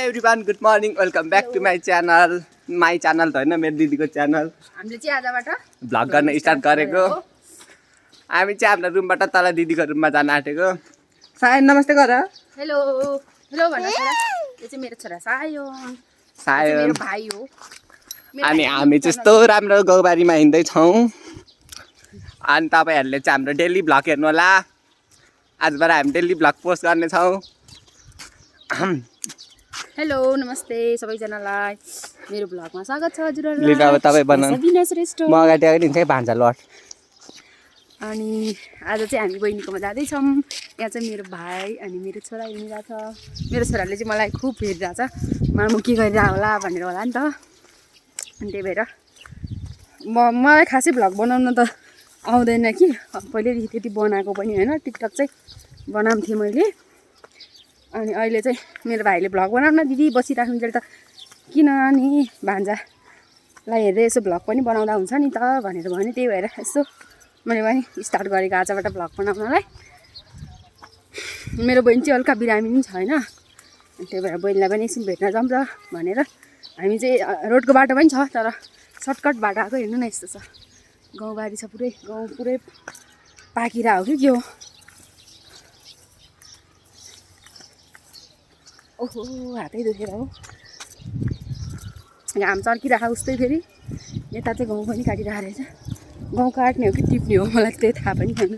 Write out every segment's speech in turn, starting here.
everyone good morning welcome back to my channel त होइन मेरो दिदीको च्यानल हामीले चाहिँ आजबाट भ्लग गर्न स्टार्ट गरेको हामी चाहिँ हाम्रो रुमबाट तल दिदीको रुममा जान आँटेको सायन नमस्ते गर हेलो हेलो भन्न छोरा यो चाहिँ मेरो छोरा सायन सायन मेरो भाइ हो अनि हामी चाहिँ यस्तो राम्रो गाउँबारीमा हिँड्दैछौँ अनि तपाईँहरूले चाहिँ हाम्रो डेली भ्लग हेर्नु होला आजबाट हामी डेली भ्लग पोस्ट गर्नेछौँ हेलो नमस्ते सबैजनालाई मेरो भ्लगमा स्वागत छ हजुरहरु लिन अब तपाईँ बनाउनु सबिना श्रेष्ठ म अगाडि अगाडि हिँड्छ भान्जा लट अनि आज चाहिँ हामी बहिनीकोमा जाँदैछौँ यहाँ चाहिँ मेरो भाइ अनि मेरो छोरा हिँडिरहेको छ मेरो छोराले चाहिँ मलाई खुब हेरिरहेको छ मामु के गरिरहेको होला भनेर होला नि त अनि त्यही भएर मलाई खासै भ्लग बनाउन त आउँदैन कि पहिल्यैदेखि त्यति बनाएको पनि होइन टिकटक चाहिँ बनाउँथेँ मैले अनि अहिले चाहिँ मेरो भाइले भ्लग बनाउन दिदी बसिराख्नुन्जेल त किन नि भान्जालाई हेर्दै यसो भ्लग पनि बनाउँदा हुन्छ नि त भनेर भने त्यही भएर यसो मैले पनि स्टार्ट गरेको आजबाट भ्लग बनाउनलाई मेरो बहिनी चाहिँ हल्का बिरामी पनि छ होइन त्यही भएर बहिनीलाई पनि एकछिन भेट्न जाऊँ र भनेर हामी चाहिँ रोडको बाटो पनि छ तर सर्टकट बाटो आएको हेर्नु न यस्तो छ गाउँबारी छ पुरै गाउँ पुरै पाकिरा हो कि के हो ओहो हातै दुखेर हो घाम चर्किरहेको उस्तै फेरि यता चाहिँ गाउँ पनि काटिरहेको रहेछ गाउँ काट्ने हो कि टिप्ने हो मलाई त्यही थाहा पनि छैन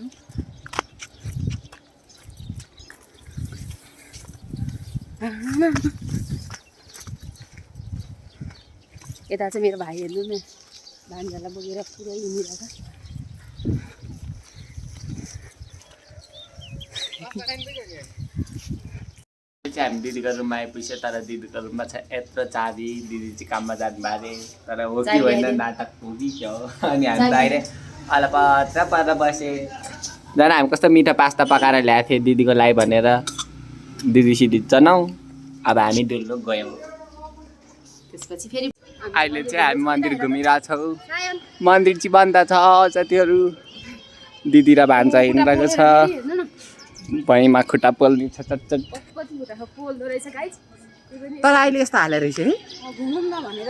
यता चाहिँ मेरो भाइ हेर्नु न भान्जालाई बोकेर पुरै हिँडिरहेको हामी दिदीको रुममा आइपुग्छ तर दिदीको रुममा छ यत्रो चाबी दिदी चाहिँ काममा जानु बारे तर हो कि होइन नाटक हो कि के हो अनि हामी बाहिर अलपत्र परेर बसे झन् हामी कस्तो मिठो पास्ता पकाएर ल्याएको थिएँ दिदीको लागि भनेर दिदी सिदी चनाउ अब हामी डुल्नु गयौँ त्यसपछि फेरि अहिले चाहिँ हामी मन्दिर घुमिरहेछौँ मन्दिर चाहिँ बन्द छ साथीहरू दिदी र भान्जा हिँडिरहेको छ भैँमा खुट्टा पोल्ने छ चटचट तर अहिले यस्तो हाले रहेछ है घुमौँ न भनेर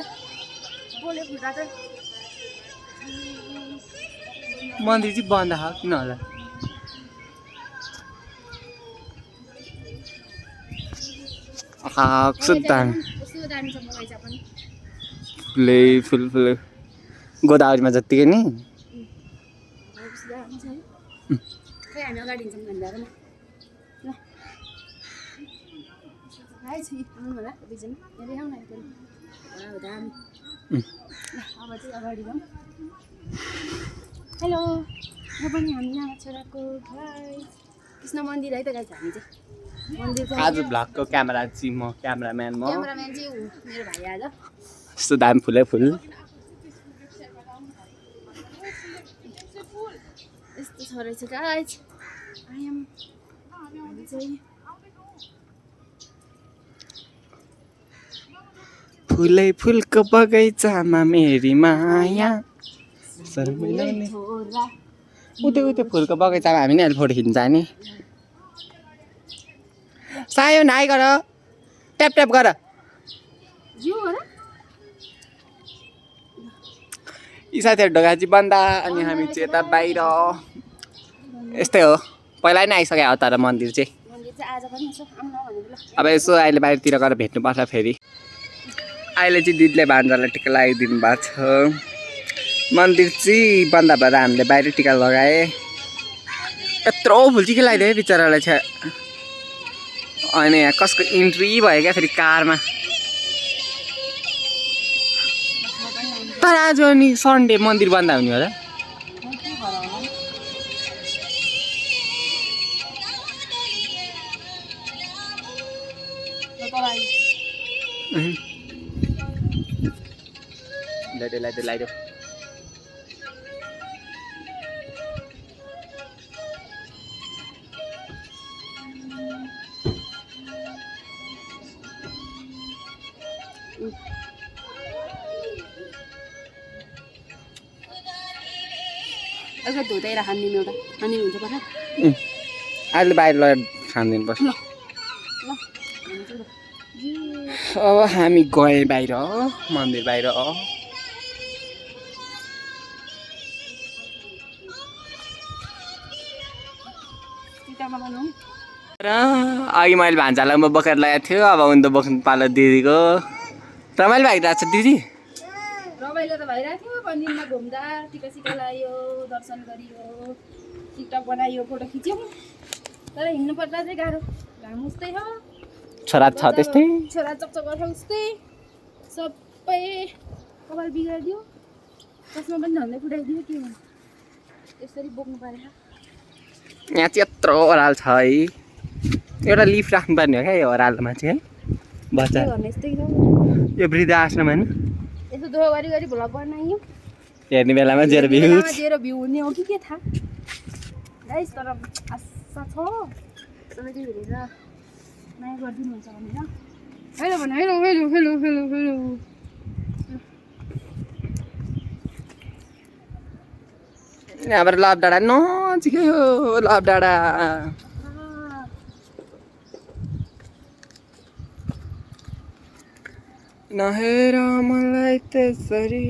पोले खुट्टा चाहिँ मन्दिर चाहिँ बन्द छ किन होला फुलै फुल फुल गोदावरीमा जत्तिकै नि हामी अगाडि हिँड्छौँ भन्दा ल अब चाहिँ अगाडि जाउँ हेलो म पनि हामी यहाँ छोराको भाइ कृष्ण मन्दिर है त गाइस हामी चाहिँ मन्दिर आज भ्लगको क्यामेरा चाहिँ म क्यामेराम्यान चाहिँ मेरो भाइ आज यस्तो दामी फुलै फुल यस्तो छ रहेछ गाइस हामी चाहिँ फुलै फुलको बगैँचामा मेरी माया उतै उतै फुलको बगैँचामा हामी नै अहिले फोटो खिच्न जाने सायो नाइ गर ट्याप ट्याप गर यी साथीहरू ढोका चाहिँ बन्द अनि हामी चाहिँ यता बाहिर यस्तै हो पहिला नै आइसक्यो हो तर मन्दिर चाहिँ अब यसो अहिले बाहिरतिर गएर भेट्नुपर्छ फेरि अहिले चाहिँ दिदीले भान्जालाई टिका लगाइदिनु भएको छ मन्दिर चाहिँ बन्द भएर हामीले बाहिर टिका लगाए यत्रो फुल टिका लगाइदियो बिचरालाई छ अनि यहाँ कसको इन्ट्री भयो क्या फेरि कारमा तर आज अनि सन्डे मन्दिर बन्द हुने होला लाइट अगर धुँदै राख्दिनु एउटा अनि हुन्छ पर्छ अहिले बाहिर लगेर खानिदिनु पर्छ ल अब हामी गए बाहिर मन्दिर बाहिर र अघि मैले भान्सालाई म बोकेर लगाएको थियो अब उनी त बोक्नु पालो दिदीको रमाइलो भइरहेको छ दिदी रमाइलो त भइरहेको थियो मन्दिरमा घुम्दा टिका सिका लगायो दर्शन गरियो टिकटक बनायो फोटो खिच्यौँ तर हिँड्नु पर्दा चाहिँ गाह्रो घाम उस्तै हो छोरा छ त्यस्तै छोरा चकचक गर्छ उस्तै सबै कपाल बिगारिदियो त्यसमा पनि झन्डै फुटाइदियो के भन्नु यसरी बोक्नु परेन यहाँ चाहिँ यत्रो ओह्रालो छ है एउटा लिफ्ट राख्नुपर्ने हो क्या यो ओह्रालोमा चाहिँ है बच्चा गर्ने यस्तै छ यो वृद्ध आश्रम होइन यसो दुःख गरी गरी भ्लग बनायो हेर्ने बेलामा जेरो भ्यू जेरो भ्यू हुने हो कि के थाहा गाइस तर आशा छ सबैले हेरेर माया गरिदिनुहुन्छ भनेर हेलो भन hello hello hello hello hello यहाँबाट लभ डाँडा नजिकै हो लभ डाँडा नहेर मलाई त्यसरी